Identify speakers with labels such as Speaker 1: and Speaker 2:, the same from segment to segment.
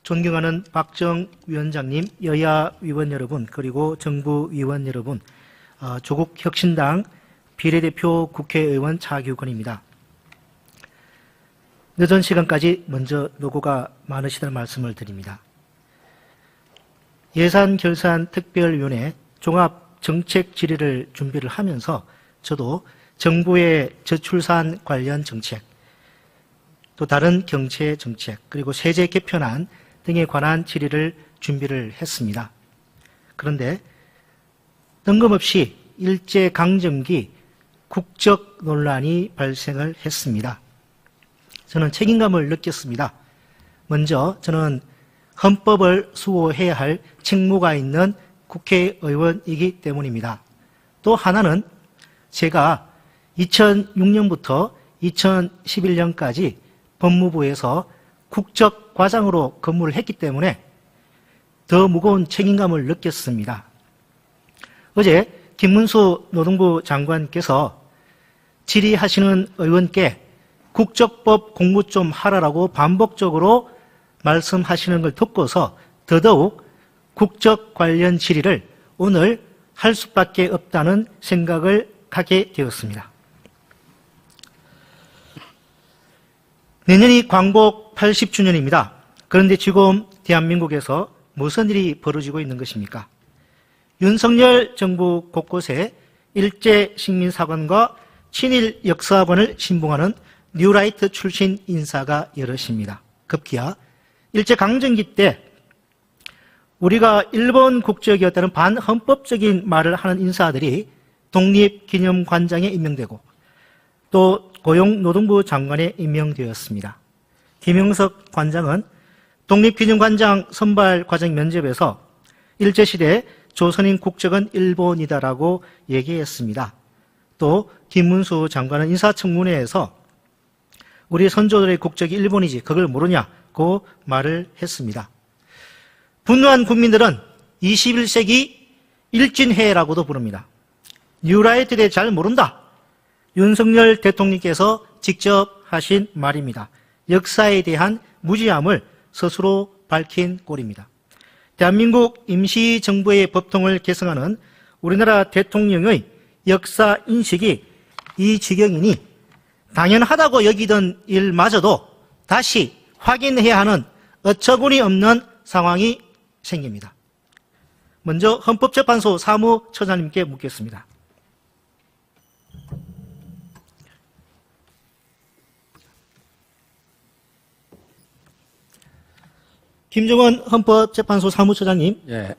Speaker 1: 존경하는 박정 위원장님, 여야 위원 여러분, 그리고 정부 위원 여러분, 조국 혁신당 비례대표 국회의원 차규근입니다. 늦은 시간까지 먼저 노고가 많으시다는 말씀을 드립니다. 예산결산특별위원회 종합정책질의를 준비를 하면서 저도 정부의 저출산 관련 정책, 또 다른 경제 정책, 그리고 세제 개편안 등에 관한 질의를 준비를 했습니다. 그런데 뜬금없이 일제강점기 국적 논란이 발생을 했습니다. 저는 책임감을 느꼈습니다. 먼저 저는 헌법을 수호해야 할 책무가 있는 국회의원이기 때문입니다. 또 하나는 제가 2006년부터 2011년까지 법무부에서 국적과장으로 근무를 했기 때문에 더 무거운 책임감을 느꼈습니다. 어제 김문수 노동부 장관께서 질의하시는 의원께 국적법 공부 좀 하라라고 반복적으로 말씀하시는 걸 듣고서 더더욱 국적 관련 질의를 오늘 할 수밖에 없다는 생각을 하게 되었습니다. 내년이 광복 80주년입니다. 그런데 지금 대한민국에서 무슨 일이 벌어지고 있는 것입니까? 윤석열 정부 곳곳에 일제식민사관과 친일 역사관을 신봉하는 뉴라이트 출신 인사가 여럿입니다. 급기야 일제강점기 때 우리가 일본 국적이었다는 반헌법적인 말을 하는 인사들이 독립기념관장에 임명되고 또 고용노동부 장관에 임명되었습니다. 김영석 관장은 독립기념관장 선발 과정 면접에서 일제시대 조선인 국적은 일본이다라고 얘기했습니다. 또 김문수 장관은 인사청문회에서 우리 선조들의 국적이 일본이지 그걸 모르냐고 말을 했습니다. 분노한 국민들은 21세기 일진회라고도 부릅니다. 뉴라이트에 대해 잘 모른다. 윤석열 대통령께서 직접 하신 말입니다. 역사에 대한 무지함을 스스로 밝힌 꼴입니다. 대한민국 임시정부의 법통을 개정하는 우리나라 대통령의 역사 인식이 이 지경이니 당연하다고 여기던 일마저도 다시 확인해야 하는 어처구니 없는 상황이 생깁니다. 먼저 헌법재판소 사무처장님께 묻겠습니다. 김정은 헌법재판소 사무처장님.
Speaker 2: 예.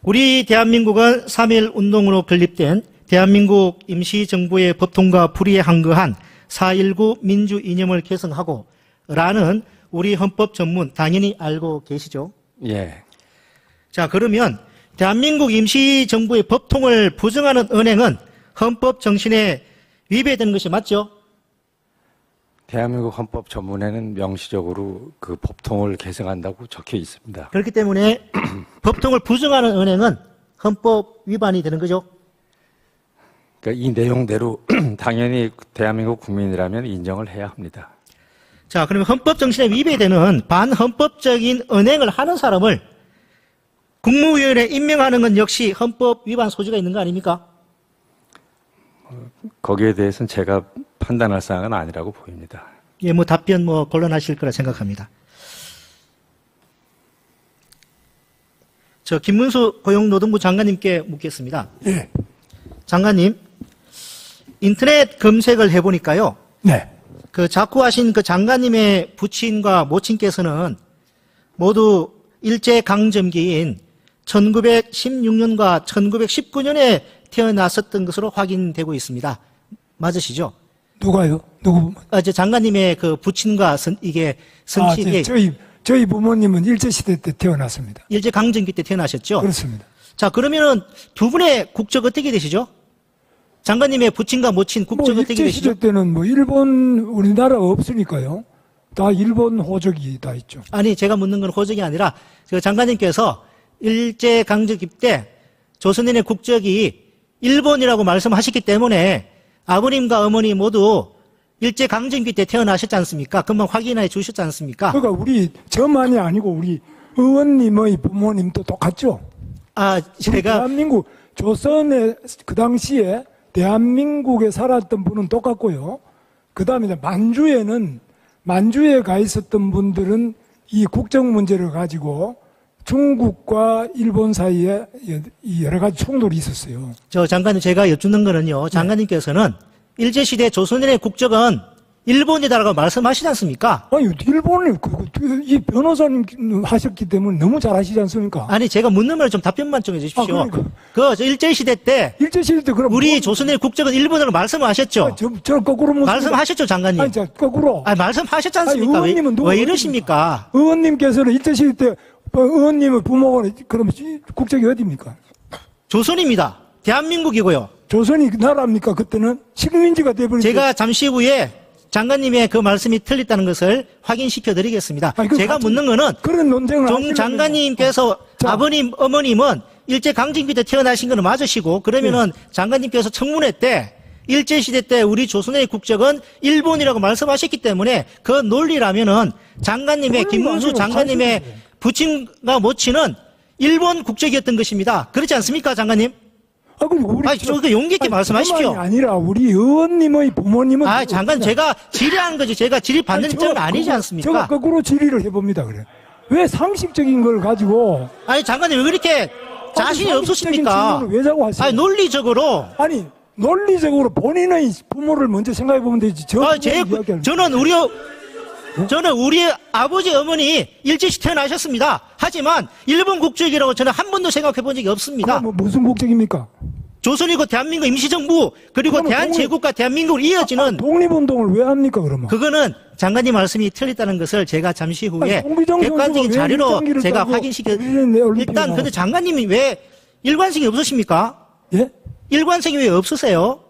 Speaker 1: 우리 대한민국은 3.1 운동으로 건립된 대한민국 임시정부의 법통과 불이항거한 4.19 민주이념을 개성하고 라는 우리 헌법 전문 당연히 알고 계시죠?
Speaker 2: 예.
Speaker 1: 자, 그러면 대한민국 임시정부의 법통을 부정하는 은행은 헌법 정신에 위배되는 것이 맞죠?
Speaker 2: 대한민국 헌법 전문에는 명시적으로 그 법통을 개정한다고 적혀 있습니다.
Speaker 1: 그렇기 때문에 법통을 부정하는 은행은 헌법 위반이 되는 거죠?
Speaker 2: 그러니까 이 내용대로 당연히 대한민국 국민이라면 인정을 해야 합니다.
Speaker 1: 자, 그러면 헌법 정신에 위배되는 반헌법적인 은행을 하는 사람을 국무위원회에 임명하는 건 역시 헌법 위반 소지가 있는 거 아닙니까?
Speaker 2: 거기에 대해서는 제가 판단할 사항은 아니라고 보입니다.
Speaker 1: 예, 답변 곤란하실 거라 생각합니다. 저 김문수 고용노동부 장관님께 묻겠습니다.
Speaker 3: 예.
Speaker 1: 장관님, 인터넷 검색을 해보니까요.
Speaker 3: 네.
Speaker 1: 그 자꾸 하신 그 장관님의 부친과 모친께서는 모두 일제강점기인 1916년과 1919년에 태어났었던 것으로 확인되고 있습니다. 맞으시죠?
Speaker 3: 누가요? 누구?
Speaker 1: 저 장관님의 그 부친과 이게 성씨가
Speaker 3: 저희 부모님은 일제시대 때 태어났습니다.
Speaker 1: 일제강점기 때 태어나셨죠?
Speaker 3: 그렇습니다.
Speaker 1: 자, 그러면은 두 분의 국적 어떻게 되시죠? 장관님의 부친과 모친 국적 어떻게 되시죠?
Speaker 3: 일제시대 때는 일본, 우리나라가 없으니까요. 다 일본 호적이 다 있죠.
Speaker 1: 아니, 제가 묻는 건 호적이 아니라 그 장관님께서 일제강점기 때 조선인의 국적이 일본이라고 말씀하셨기 때문에 아버님과 어머니 모두 일제강점기 때 태어나셨지 않습니까? 금방 확인해 주셨지 않습니까?
Speaker 3: 그러니까 우리 저만이 아니고 우리 의원님의 부모님도 똑같죠.
Speaker 1: 아,
Speaker 3: 우리
Speaker 1: 제가
Speaker 3: 대한민국 조선의 그 당시에 대한민국에 살았던 분은 똑같고요. 그 다음에 만주에 가 있었던 분들은 이 국정 문제를 가지고 중국과 일본 사이에 이 여러 가지衝突이 있었어요.
Speaker 1: 저 장관님 제가 여쭙는 거는요. 장관님께서는 일제시대 조선인의 국적은 일본이다라고 말씀하시지 않습니까?
Speaker 3: 아니, 일본을, 이 변호사님 하셨기 때문에 너무 잘 아시지 않습니까?
Speaker 1: 아니, 제가 묻는 말을 좀 답변만 좀 해주십시오.
Speaker 3: 그러니까.
Speaker 1: 저 일제시대 때
Speaker 3: 일제시대 때 그럼.
Speaker 1: 우리 조선인의 국적은 일본이라고 말씀하셨죠?
Speaker 3: 저 거꾸로 묻습니다.
Speaker 1: 말씀하셨죠, 장관님?
Speaker 3: 아니, 자, 거꾸로.
Speaker 1: 아니, 말씀하셨지 않습니까?
Speaker 3: 아니, 의원님은 누구
Speaker 1: 왜 이러십니까?
Speaker 3: 의원님께서는 일제시대 때 의원님의 부모가 그럼 국적이 어디입니까?
Speaker 1: 조선입니다. 대한민국이고요.
Speaker 3: 조선이 나라입니까? 그때는 식민지가 돼버린.
Speaker 1: 제가 잠시 후에 장관님의 그 말씀이 틀렸다는 것을 확인시켜 드리겠습니다.
Speaker 3: 아니,
Speaker 1: 제가 묻는 거는
Speaker 3: 그런 논쟁을
Speaker 1: 종
Speaker 3: 하시려면
Speaker 1: 장관님께서
Speaker 3: 자.
Speaker 1: 아버님, 어머님은 일제강점기 때 태어나신 거는 맞으시고 그러면은 장관님께서 청문회 때 일제시대 때 우리 조선의 국적은 일본이라고 말씀하셨기 때문에 그 논리라면은 장관님의
Speaker 3: 논리가
Speaker 1: 김문수
Speaker 3: 아니고
Speaker 1: 장관님의
Speaker 3: 사실이죠.
Speaker 1: 부친과 모친은 일본 국적이었던 것입니다. 그렇지 않습니까, 장관님?
Speaker 3: 우리
Speaker 1: 아니, 그 용기 있게 말씀하십시오.
Speaker 3: 그만이 아니라 우리 의원님의 부모님은.
Speaker 1: 아, 장관, 제가 질의하는 거지. 제가 질의 받는 입장은 아니지 않습니까?
Speaker 3: 제가 거꾸로 질의를 해봅니다, 그래. 왜 상식적인 걸 가지고.
Speaker 1: 아니, 장관님, 왜 그렇게 자신이
Speaker 3: 아니,
Speaker 1: 없으십니까?
Speaker 3: 상식적인 질문을 왜 자꾸 하세요?
Speaker 1: 아니, 논리적으로.
Speaker 3: 아니, 논리적으로 본인의 부모를 먼저 생각해 보면 되지.
Speaker 1: 저는 우리 아버지, 어머니 일제시 태어나셨습니다. 하지만 일본 국적이라고 저는 한 번도 생각해 본 적이 없습니다.
Speaker 3: 그럼 무슨 국적입니까?
Speaker 1: 조선이고 대한민국 임시정부 그리고
Speaker 3: 그러면
Speaker 1: 대한제국과 대한민국을 이어지는
Speaker 3: 독립운동을 왜 합니까, 그러면?
Speaker 1: 그거는 장관님 말씀이 틀렸다는 것을 제가 잠시 후에
Speaker 3: 송비정
Speaker 1: 객관적인
Speaker 3: 선수가 왜
Speaker 1: 자료로
Speaker 3: 일장기를
Speaker 1: 제가
Speaker 3: 따고
Speaker 1: 확인시켜.
Speaker 3: 올림픽에
Speaker 1: 일단 근데
Speaker 3: 나왔어요?
Speaker 1: 장관님이 왜 일관성이 없으십니까?
Speaker 3: 예?
Speaker 1: 일관성이 왜 없으세요?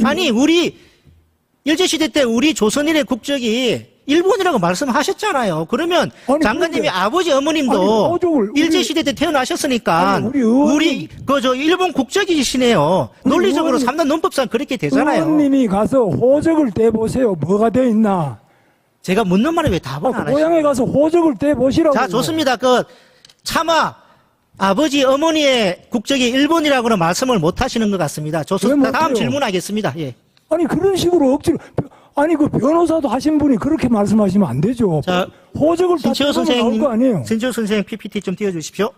Speaker 1: 아니 우리 일제시대 때 우리 조선인의 국적이 일본이라고 말씀하셨잖아요. 그러면
Speaker 3: 아니,
Speaker 1: 장관님이
Speaker 3: 그런데-
Speaker 1: 아버지 어머님도
Speaker 3: 아니, 호적을
Speaker 1: 일제시대 때 태어나셨으니까
Speaker 3: 아니, 우리 의원님-
Speaker 1: 저 일본 국적이시네요.
Speaker 3: 우리
Speaker 1: 논리적으로
Speaker 3: 의원님-
Speaker 1: 3단 논법상 그렇게 되잖아요.
Speaker 3: 의원님이 가서 호적을 떼보세요. 뭐가 돼 있나?
Speaker 1: 제가 묻는 말에 왜 답을 안 하시죠?
Speaker 3: 고향에 가서 호적을 떼보시라고.
Speaker 1: 자, 좋습니다. 차마 아버지 어머니의 국적이 일본이라고는 말씀을 못 하시는 것 같습니다. 좋습니다.
Speaker 3: 왜
Speaker 1: 다음
Speaker 3: 못해요?
Speaker 1: 질문하겠습니다. 예.
Speaker 3: 아니, 그런 식으로 억지로. 아니, 그 변호사도 하신 분이 그렇게 말씀하시면 안 되죠.
Speaker 1: 자,
Speaker 3: 호적을 다
Speaker 1: 신채호
Speaker 3: 떼보면 나올
Speaker 1: 선생님,
Speaker 3: 거 아니에요.
Speaker 1: 신채호 선생님 PPT 좀 띄워주십시오.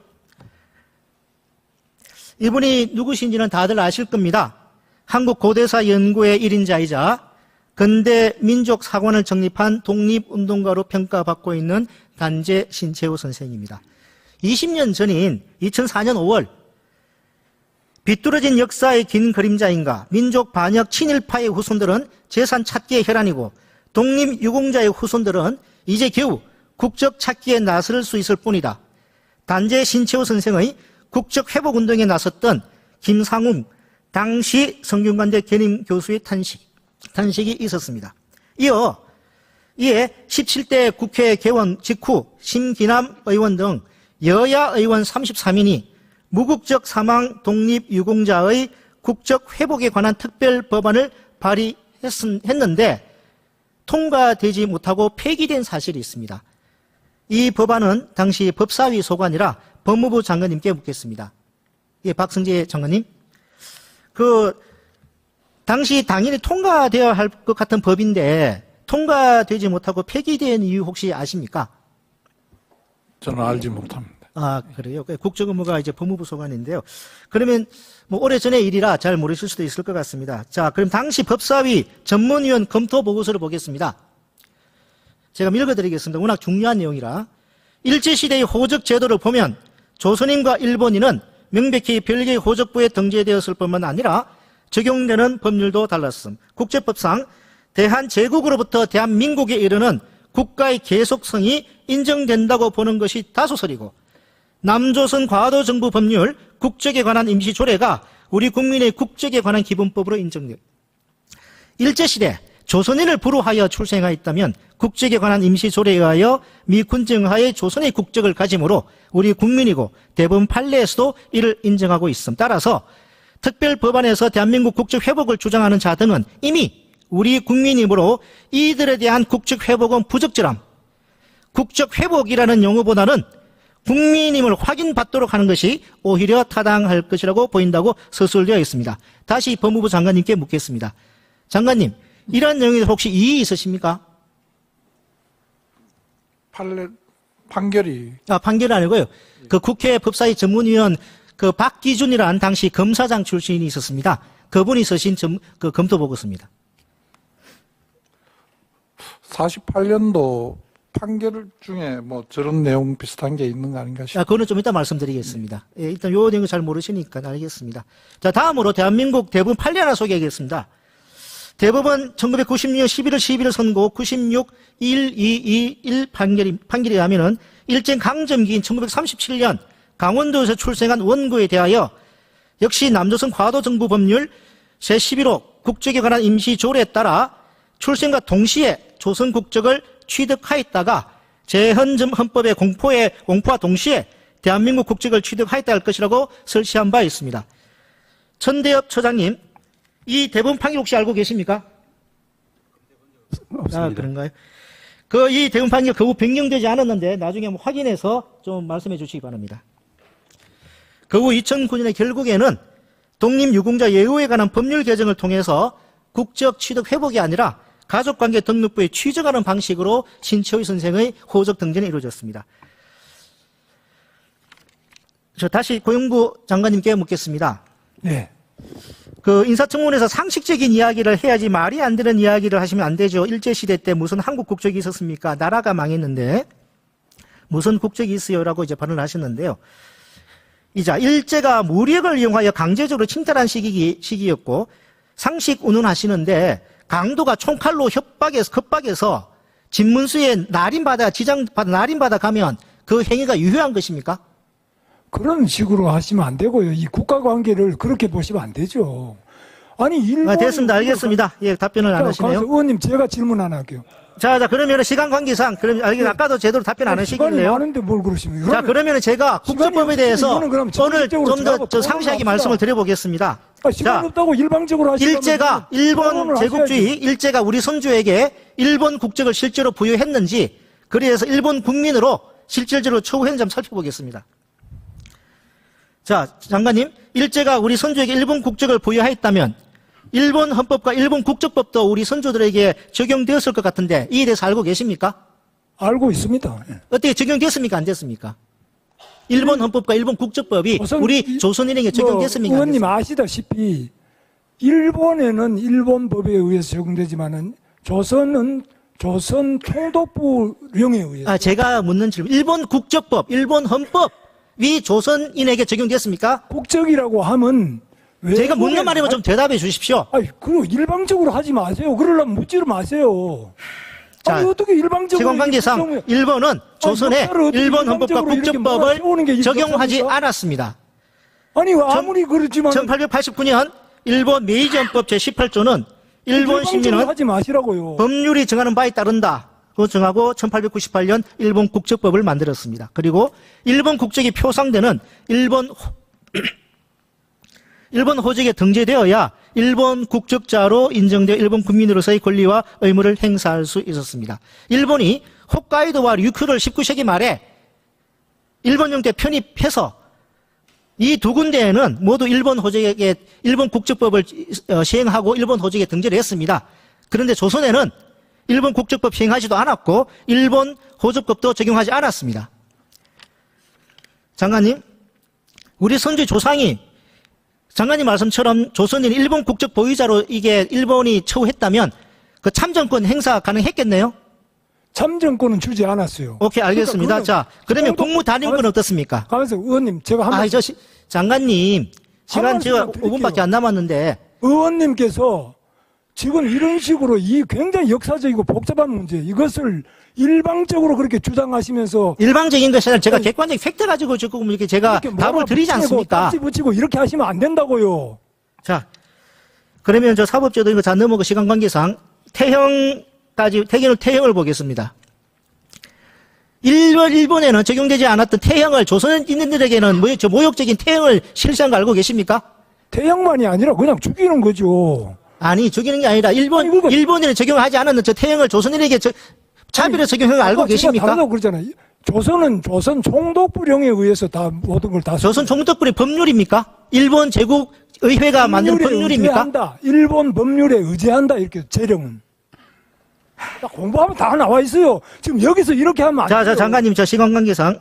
Speaker 1: 이분이 누구신지는 다들 아실 겁니다. 한국 고대사 연구의 1인자이자 근대 민족 사관을 정립한 독립운동가로 평가받고 있는 단재 신채호 선생입니다. 20년 전인 2004년 5월 비뚤어진 역사의 긴 그림자인가 민족 반역 친일파의 후손들은 재산 찾기에 혈안이고 독립유공자의 후손들은 이제 겨우 국적 찾기에 나설 수 있을 뿐이다. 단재 신채호 선생의 국적 회복 운동에 나섰던 김상웅 당시 성균관대 견임 교수의 탄식이 있었습니다. 이에 17대 국회 개원 직후 심기남 의원 등 여야 의원 33인이 무국적 사망 독립유공자의 국적 회복에 관한 특별 법안을 발의했는데 통과되지 못하고 폐기된 사실이 있습니다. 이 법안은 당시 법사위 소관이라 법무부 장관님께 묻겠습니다. 예, 박성재 장관님. 당시 당연히 통과되어야 할 것 같은 법인데 통과되지 못하고 폐기된 이유 혹시 아십니까?
Speaker 4: 저는 알지 못합니다.
Speaker 1: 아, 그래요? 국정업무가 이제 법무부 소관인데요. 그러면 오래전의 일이라 잘 모르실 수도 있을 것 같습니다. 자, 그럼 당시 법사위 전문위원 검토 보고서를 보겠습니다. 제가 읽어드리겠습니다. 워낙 중요한 내용이라. 일제시대의 호적 제도를 보면 조선인과 일본인은 명백히 별개의 호적부에 등재되었을 뿐만 아니라 적용되는 법률도 달랐음. 국제법상 대한제국으로부터 대한민국에 이르는 국가의 계속성이 인정된다고 보는 것이 다수설이고 남조선 과도 정부 법률 국적에 관한 임시조례가 우리 국민의 국적에 관한 기본법으로 인정돼요. 일제시대 조선인을 불우하여 출생하였다면 국적에 관한 임시조례에 의하여 미군정하에 조선의 국적을 가짐으로 우리 국민이고 대법원 판례에서도 이를 인정하고 있음. 따라서 특별법안에서 대한민국 국적 회복을 주장하는 자 등은 이미 우리 국민이므로 이들에 대한 국적 회복은 부적절함. 국적 회복이라는 용어보다는 국민임을 확인받도록 하는 것이 오히려 타당할 것이라고 보인다고 서술되어 있습니다. 다시 법무부 장관님께 묻겠습니다. 장관님, 이러한 내용에 혹시 이의 있으십니까?
Speaker 4: 판결이
Speaker 1: 판결이 아니고요. 그 국회 법사위 전문위원 그 박기준이라는 당시 검사장 출신이 있었습니다. 그분이 쓰신 그 검토 보고서입니다.
Speaker 4: 48년도 판결 중에 뭐 저런 내용 비슷한 게 있는 거 아닌가 싶어요.
Speaker 1: 그거는 좀 이따 말씀드리겠습니다. 예, 일단 요 내용 잘 모르시니까 알겠습니다. 자, 다음으로 대한민국 대법원 판례 하나 소개하겠습니다. 대법원 1996년 11월 11일 선고 96-1221 판결에 하면은 일제 강점기인 1937년 강원도에서 출생한 원고에 대하여 역시 남조선 과도정부 법률 제11호 국적에 관한 임시조례에 따라 출생과 동시에 조선 국적을 취득하였다가 제헌 헌법의 공포와 동시에 대한민국 국적을 취득하였다 할 것이라고 설치한 바 있습니다. 천대엽 처장님, 이 대법원 판결 혹시 알고 계십니까?
Speaker 2: 없습니다.
Speaker 1: 그런가요? 이 대법원 판결 그 후 변경되지 않았는데 나중에 한번 확인해서 좀 말씀해 주시기 바랍니다. 그 후 2009년에 결국에는 독립유공자 예우에 관한 법률 개정을 통해서 국적 취득 회복이 아니라 가족관계 등록부에 취득하는 방식으로 신채의 선생의 호적 등재는 이루어졌습니다. 저 다시 고용부 장관님께 묻겠습니다.
Speaker 3: 네.
Speaker 1: 그 인사청문회에서 상식적인 이야기를 해야지 말이 안 되는 이야기를 하시면 안 되죠. 일제시대 때 무슨 한국 국적이 있었습니까? 나라가 망했는데 무슨 국적이 있어요라고 이제 발언을 하셨는데요. 이자 일제가 무력을 이용하여 강제적으로 침탈한 시기였고 상식 운운하시는데 강도가 총칼로 협박해서 집문수에 날인받아 가면 그 행위가 유효한 것입니까?
Speaker 3: 그런 식으로 하시면 안 되고요. 이 국가 관계를 그렇게 보시면 안 되죠. 아니, 일본.
Speaker 1: 됐습니다. 알겠습니다. 예, 답변을 안 하시네요.
Speaker 3: 의원님, 제가 질문 하나 할게요.
Speaker 1: 자, 그러면 시간 관계상, 아까도 제대로 답변 안
Speaker 3: 시간이
Speaker 1: 하시길래요.
Speaker 3: 많은데 뭘 그러시면.
Speaker 1: 자, 그러면 제가 국적법에 대해서 오늘 좀 더 상세하게 말씀을 드려보겠습니다.
Speaker 3: 시간
Speaker 1: 자,
Speaker 3: 없다고 일방적으로 하시면.
Speaker 1: 일제가 일본 제국주의, 일제가 우리 선조에게 일본 국적을 실제로 부여했는지, 그래서 일본 국민으로 실질적으로 처우했는지 한번 살펴보겠습니다. 자, 장관님, 일제가 우리 선조에게 일본 국적을 부여하였다면 일본 헌법과 일본 국적법도 우리 선조들에게 적용되었을 것 같은데 이에 대해서 알고 계십니까?
Speaker 3: 알고 있습니다. 예.
Speaker 1: 어떻게 적용됐습니까? 안 됐습니까? 일본 헌법과 일본 국적법이 우리 조선인에게 적용됐습니까? 안
Speaker 3: 의원님
Speaker 1: 됐습니까?
Speaker 3: 아시다시피 일본에는 일본 법에 의해서 적용되지만은 조선은 조선 총독부령에 의해서.
Speaker 1: 제가 묻는 질문. 일본 국적법, 일본 헌법이 조선인에게 적용됐습니까?
Speaker 3: 국적이라고 하면
Speaker 1: 제가 묻는 말이면 좀 대답해 주십시오.
Speaker 3: 그 일방적으로 하지 마세요. 그러려면 묻지를 마세요.
Speaker 1: 자,
Speaker 3: 어떻게 일방적으로.
Speaker 1: 시간관계상 일본은 조선의 일본 헌법과 국적법을 적용하지 않았습니다.
Speaker 3: 아니, 아무리 그렇지만.
Speaker 1: 1889년 일본 메이지헌법 제18조는 일본 시민은
Speaker 3: 하지 마시라고요.
Speaker 1: 법률이 정하는 바에 따른다. 그거 정하고 1898년 일본 국적법을 만들었습니다. 그리고 일본 국적이 표상되는 일본 호적에 등재되어야 일본 국적자로 인정되어 일본 국민으로서의 권리와 의무를 행사할 수 있었습니다. 일본이 홋카이도와 류큐를 19세기 말에 일본 영토에 편입해서 이 두 군데에는 모두 일본 호적에 일본 국적법을 시행하고 일본 호적에 등재를 했습니다. 그런데 조선에는 일본 국적법 시행하지도 않았고 일본 호적법도 적용하지 않았습니다. 장관님, 우리 선조 조상이 장관님 말씀처럼 조선인 일본 국적 보유자로 이게 일본이 처우했다면 그 참정권 행사 가능했겠네요?
Speaker 3: 참정권은 주지 않았어요.
Speaker 1: 오케이, 알겠습니다. 자, 그러면 국무단임권 어떻습니까?
Speaker 3: 가만있어, 의원님, 제가 한 번.
Speaker 1: 장관님, 시간 제가
Speaker 3: 드릴게요.
Speaker 1: 5분밖에 안 남았는데.
Speaker 3: 의원님께서 지금 이런 식으로 이 굉장히 역사적이고 복잡한 문제, 이것을 일방적으로 그렇게 주장하시면서.
Speaker 1: 일방적인 것이 아니라 제가 객관적인 팩트 가지고 조금 이렇게 제가 답을 드리지 않습니까?
Speaker 3: 딱지 붙이고 이렇게 하시면 안 된다고요.
Speaker 1: 자, 그러면 저 사법제도 이거 다 넘어가 시간 관계상 태형을 보겠습니다. 일본에는 적용되지 않았던 태형을 조선인들에게는 모욕적인 태형을 실시한 거 알고 계십니까?
Speaker 3: 태형만이 아니라 그냥 죽이는 거죠.
Speaker 1: 아니, 적용한 게 아니라 일본인에 적용하지 않았는 저 태형을 조선인에게 차별의 적용을 알고
Speaker 3: 아까 제가
Speaker 1: 계십니까?
Speaker 3: 다르다고 그러잖아요. 조선은 조선 총독부령에 의해서 다 모든 걸 다
Speaker 1: 조선 총독부의 법률입니까? 일본 제국 의회가 만든 법률입니까?
Speaker 3: 의지한다. 일본 법률에 의지한다. 이렇게 재령은. 다 공부하면 다 나와 있어요. 지금 여기서 이렇게 하면 안 돼요.
Speaker 1: 자, 장관님, 저 시간 관계상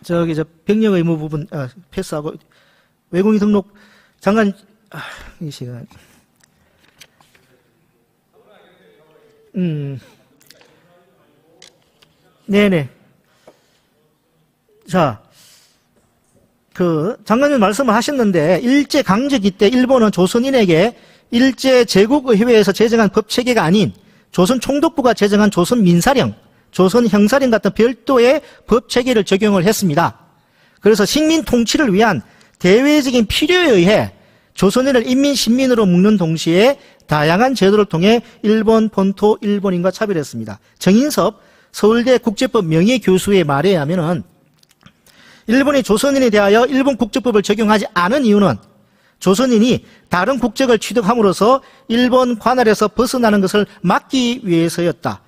Speaker 1: 저기 저 병력 의무 부분 패스하고 외국인 등록 장관 이 시간 네네. 자, 장관님 말씀을 하셨는데, 일제 강점기 때 일본은 조선인에게 일제 제국의회에서 제정한 법 체계가 아닌 조선 총독부가 제정한 조선 민사령, 조선 형사령 같은 별도의 법 체계를 적용을 했습니다. 그래서 식민 통치를 위한 대외적인 필요에 의해 조선인을 인민, 신민으로 묶는 동시에 다양한 제도를 통해 일본 본토 일본인과 차별했습니다. 정인섭 서울대 국제법 명예교수의 말에 의하면은 일본이 조선인에 대하여 일본 국적법을 적용하지 않은 이유는 조선인이 다른 국적을 취득함으로써 일본 관할에서 벗어나는 것을 막기 위해서였다.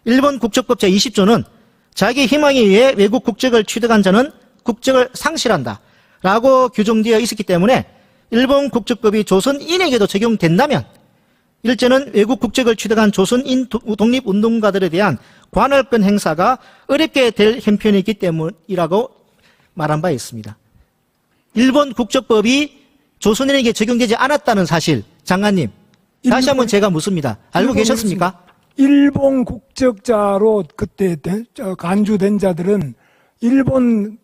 Speaker 1: 일본 국적법 제20조는 자기 희망에 의해 외국 국적을 취득한 자는 국적을 상실한다 라고 규정되어 있었기 때문에 일본 국적법이 조선인에게도 적용된다면 일제는 외국 국적을 취득한 조선인 독립운동가들에 대한 관할권 행사가 어렵게 될 형편이기 때문이라고 말한 바 있습니다. 일본 국적법이 조선인에게 적용되지 않았다는 사실, 장관님, 다시 한번 제가 묻습니다. 알고 계셨습니까?
Speaker 3: 일본 국적자로 그때 간주된 자들은 일본에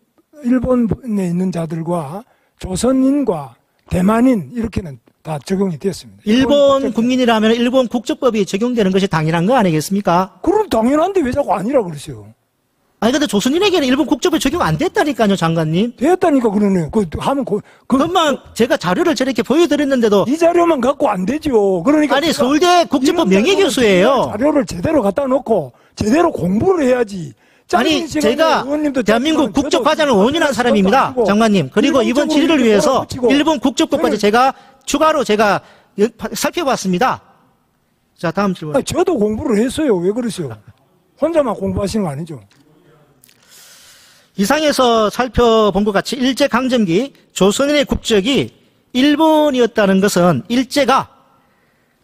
Speaker 3: 있는 자들과 조선인과 대만인 이렇게는 다 적용이 됐습니다.
Speaker 1: 일본 국민이라면 일본 국적법이 적용되는 것이 당연한 거 아니겠습니까?
Speaker 3: 그럼 당연한데 왜 자꾸 아니라 그러세요?
Speaker 1: 아니, 근데 조선인에게는 일본 국적법이 적용 안 됐다니까요, 장관님.
Speaker 3: 됐다니까 그러네요.
Speaker 1: 그것만 제가 자료를 저렇게 보여드렸는데도.
Speaker 3: 이 자료만 갖고 안 되죠. 그러니까
Speaker 1: 아니, 서울대 국제법 명예교수예요.
Speaker 3: 자료를 제대로 갖다 놓고 제대로 공부를 해야지.
Speaker 1: 아니, 제가 대한민국 국적과장을 5년 한 사람입니다, 장관님. 그리고 이번 질의를 위해서 일본 국적법까지 제가 추가로 살펴봤습니다. 자, 다음 질문.
Speaker 3: 아니, 저도 공부를 했어요. 왜 그러세요? 혼자만 공부하시는 거 아니죠?
Speaker 1: 이상에서 살펴본 것 같이 일제강점기 조선인의 국적이 일본이었다는 것은 일제가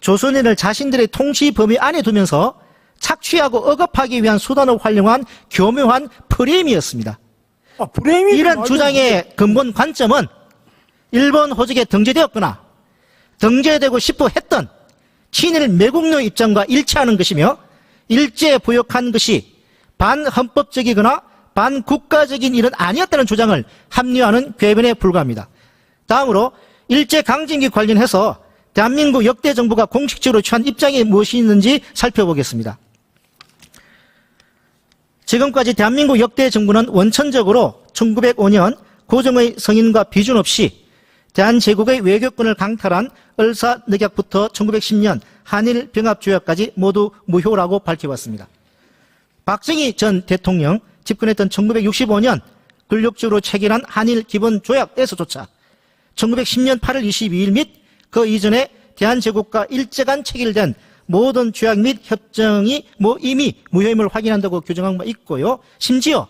Speaker 1: 조선인을 자신들의 통치 범위 안에 두면서 착취하고 억압하기 위한 수단을 활용한 교묘한 프레임이었습니다. 이런 주장의 근본 관점은 일본 호적에 등재되었거나 등재되고 싶어 했던 친일 매국노 입장과 일치하는 것이며 일제에 부역한 것이 반헌법적이거나 반국가적인 일은 아니었다는 주장을 합리화하는 궤변에 불과합니다. 다음으로 일제강점기 관련해서 대한민국 역대 정부가 공식적으로 취한 입장이 무엇이 있는지 살펴보겠습니다. 지금까지 대한민국 역대 정부는 원천적으로 1905년 고종의 성인과 비준 없이 대한제국의 외교권을 강탈한 을사늑약부터 1910년 한일병합조약까지 모두 무효라고 밝혀왔습니다. 박정희 전 대통령 집권했던 1965년 권력적으로 체결한 한일기본조약에서조차 1910년 8월 22일 및 그 이전에 대한제국과 일제 간 체결된 모든 조약 및 협정이 이미 무효임을 확인한다고 규정한 바 있고요. 심지어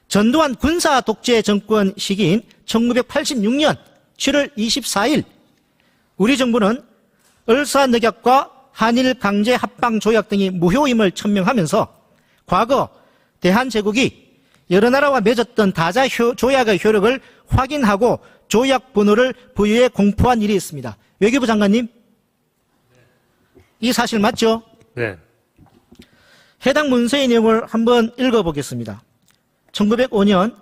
Speaker 1: 전두환 군사 독재 정권 시기인 1986년 7월 24일 우리 정부는 을사늑약과 한일 강제 합방 조약 등이 무효임을 천명하면서 과거 대한제국이 여러 나라와 맺었던 다자 조약의 효력을 확인하고 조약 번호를 부유에 공포한 일이 있습니다. 외교부 장관님, 이 사실 맞죠?
Speaker 2: 네.
Speaker 1: 해당 문서의 내용을 한번 읽어보겠습니다. 1905년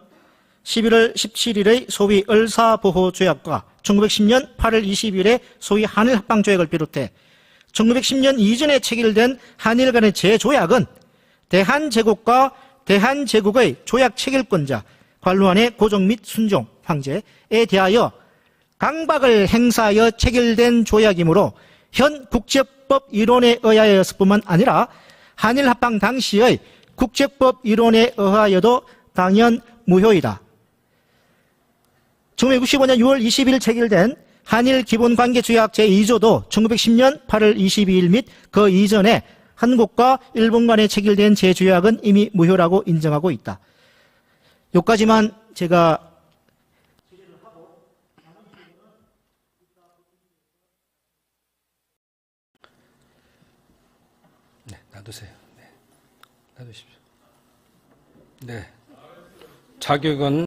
Speaker 1: 11월 17일의 소위 을사보호조약과 1910년 8월 20일의 소위 한일합방조약을 비롯해 1910년 이전에 체결된 한일 간의 재조약은 대한제국과 대한제국의 조약 체결권자 관료안의 고종 및 순종 황제에 대하여 강박을 행사하여 체결된 조약이므로 현 국제법 이론에 의하였을 뿐만 아니라 한일합방 당시의 국제법 이론에 의하여도 당연 무효이다. 1965년 6월 20일 체결된 한일 기본관계조약 제2조도 1910년 8월 22일 및 그 이전에 한국과 일본 간에 체결된 제조약은 이미 무효라고 인정하고 있다. 여기까지만 제가
Speaker 5: 네, 놔두세요. 네, 놔두십시오. 네, 자격은